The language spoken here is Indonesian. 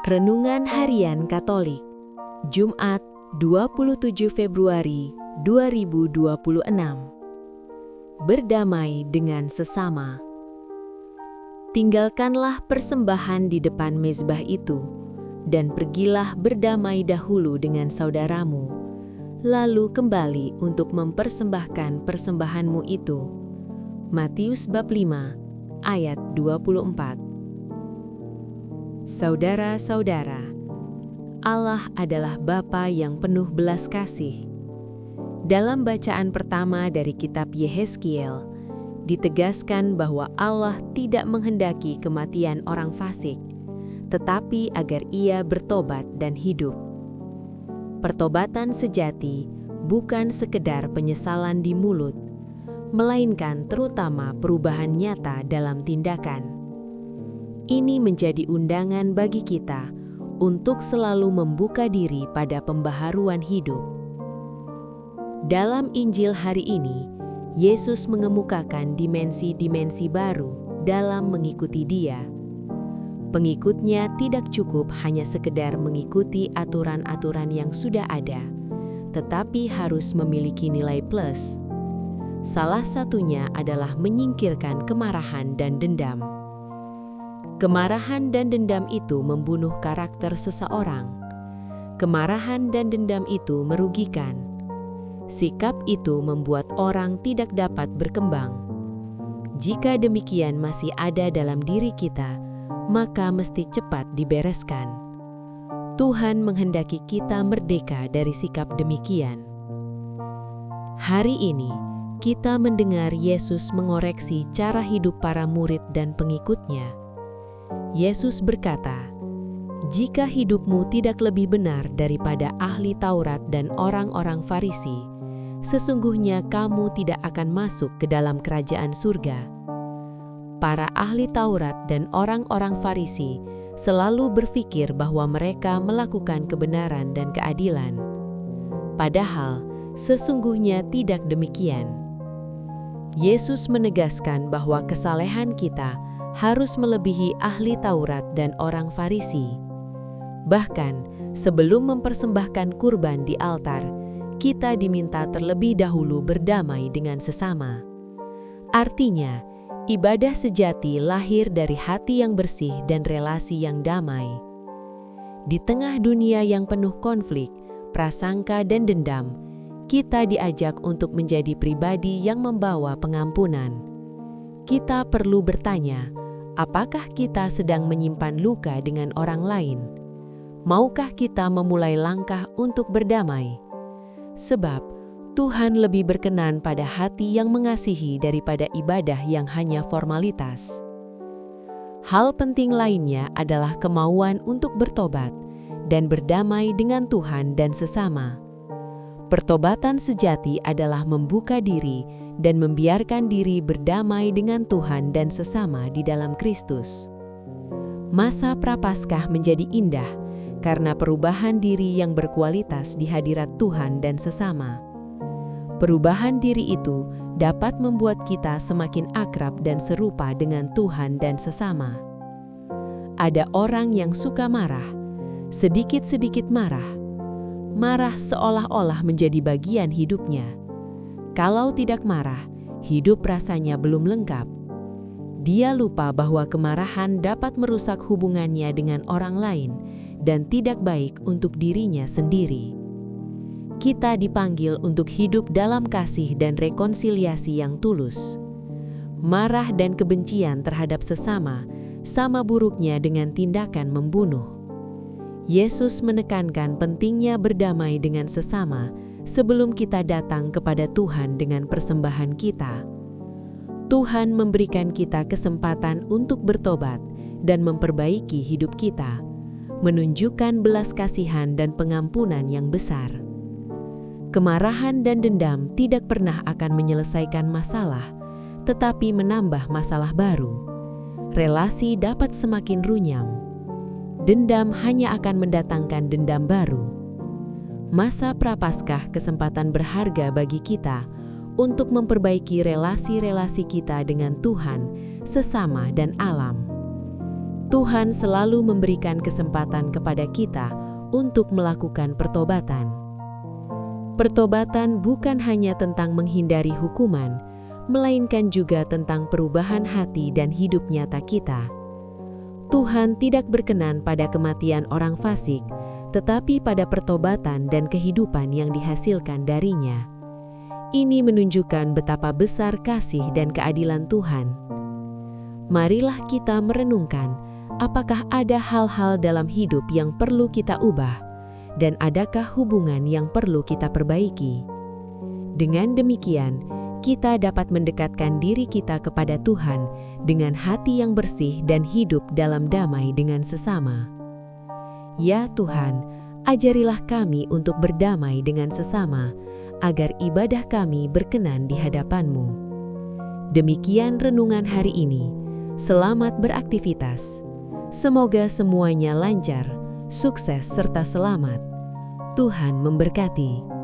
Renungan Harian Katolik, Jumat 27 Februari 2026. Berdamai dengan sesama. Tinggalkanlah persembahan di depan mezbah itu, dan pergilah berdamai dahulu dengan saudaramu, lalu kembali untuk mempersembahkan persembahanmu itu. Matius bab 5, ayat 24. Saudara-saudara, Allah adalah Bapa yang penuh belas kasih. Dalam bacaan pertama dari kitab Yehezkiel, ditegaskan bahwa Allah tidak menghendaki kematian orang fasik, tetapi agar ia bertobat dan hidup. Pertobatan sejati bukan sekedar penyesalan di mulut, melainkan terutama perubahan nyata dalam tindakan. Ini menjadi undangan bagi kita untuk selalu membuka diri pada pembaharuan hidup. Dalam Injil hari ini, Yesus mengemukakan dimensi-dimensi baru dalam mengikuti Dia. Pengikutnya tidak cukup hanya sekedar mengikuti aturan-aturan yang sudah ada, tetapi harus memiliki nilai plus. Salah satunya adalah menyingkirkan kemarahan dan dendam. Kemarahan dan dendam itu membunuh karakter seseorang. Kemarahan dan dendam itu merugikan. Sikap itu membuat orang tidak dapat berkembang. Jika demikian masih ada dalam diri kita, maka mesti cepat dibereskan. Tuhan menghendaki kita merdeka dari sikap demikian. Hari ini, kita mendengar Yesus mengoreksi cara hidup para murid dan pengikutnya. Yesus berkata, "Jika hidupmu tidak lebih benar daripada ahli Taurat dan orang-orang Farisi, sesungguhnya kamu tidak akan masuk ke dalam kerajaan surga." Para ahli Taurat dan orang-orang Farisi selalu berpikir bahwa mereka melakukan kebenaran dan keadilan. Padahal, sesungguhnya tidak demikian. Yesus menegaskan bahwa kesalehan kita harus melebihi ahli Taurat dan orang Farisi. Bahkan, sebelum mempersembahkan kurban di altar, kita diminta terlebih dahulu berdamai dengan sesama. Artinya, ibadah sejati lahir dari hati yang bersih dan relasi yang damai. Di tengah dunia yang penuh konflik, prasangka dan dendam, kita diajak untuk menjadi pribadi yang membawa pengampunan. Kita perlu bertanya, apakah kita sedang menyimpan luka dengan orang lain? Maukah kita memulai langkah untuk berdamai? Sebab Tuhan lebih berkenan pada hati yang mengasihi daripada ibadah yang hanya formalitas. Hal penting lainnya adalah kemauan untuk bertobat dan berdamai dengan Tuhan dan sesama. Pertobatan sejati adalah membuka diri dan membiarkan diri berdamai dengan Tuhan dan sesama di dalam Kristus. Masa Prapaskah menjadi indah karena perubahan diri yang berkualitas di hadirat Tuhan dan sesama. Perubahan diri itu dapat membuat kita semakin akrab dan serupa dengan Tuhan dan sesama. Ada orang yang suka marah, sedikit-sedikit marah. Marah seolah-olah menjadi bagian hidupnya. Kalau tidak marah, hidup rasanya belum lengkap. Dia lupa bahwa kemarahan dapat merusak hubungannya dengan orang lain dan tidak baik untuk dirinya sendiri. Kita dipanggil untuk hidup dalam kasih dan rekonsiliasi yang tulus. Marah dan kebencian terhadap sesama sama buruknya dengan tindakan membunuh. Yesus menekankan pentingnya berdamai dengan sesama sebelum kita datang kepada Tuhan dengan persembahan kita. Tuhan memberikan kita kesempatan untuk bertobat dan memperbaiki hidup kita, menunjukkan belas kasihan dan pengampunan yang besar. Kemarahan dan dendam tidak pernah akan menyelesaikan masalah, tetapi menambah masalah baru. Relasi dapat semakin runyam. Dendam hanya akan mendatangkan dendam baru. Masa Prapaskah kesempatan berharga bagi kita untuk memperbaiki relasi-relasi kita dengan Tuhan, sesama, dan alam. Tuhan selalu memberikan kesempatan kepada kita untuk melakukan pertobatan. Pertobatan bukan hanya tentang menghindari hukuman, melainkan juga tentang perubahan hati dan hidup nyata kita. Tuhan tidak berkenan pada kematian orang fasik, tetapi pada pertobatan dan kehidupan yang dihasilkan darinya. Ini menunjukkan betapa besar kasih dan keadilan Tuhan. Marilah kita merenungkan, apakah ada hal-hal dalam hidup yang perlu kita ubah, dan adakah hubungan yang perlu kita perbaiki. Dengan demikian, kita dapat mendekatkan diri kita kepada Tuhan dengan hati yang bersih dan hidup dalam damai dengan sesama. Ya Tuhan, ajarilah kami untuk berdamai dengan sesama, agar ibadah kami berkenan di hadapan-Mu. Demikian renungan hari ini. Selamat beraktivitas. Semoga semuanya lancar, sukses serta selamat. Tuhan memberkati.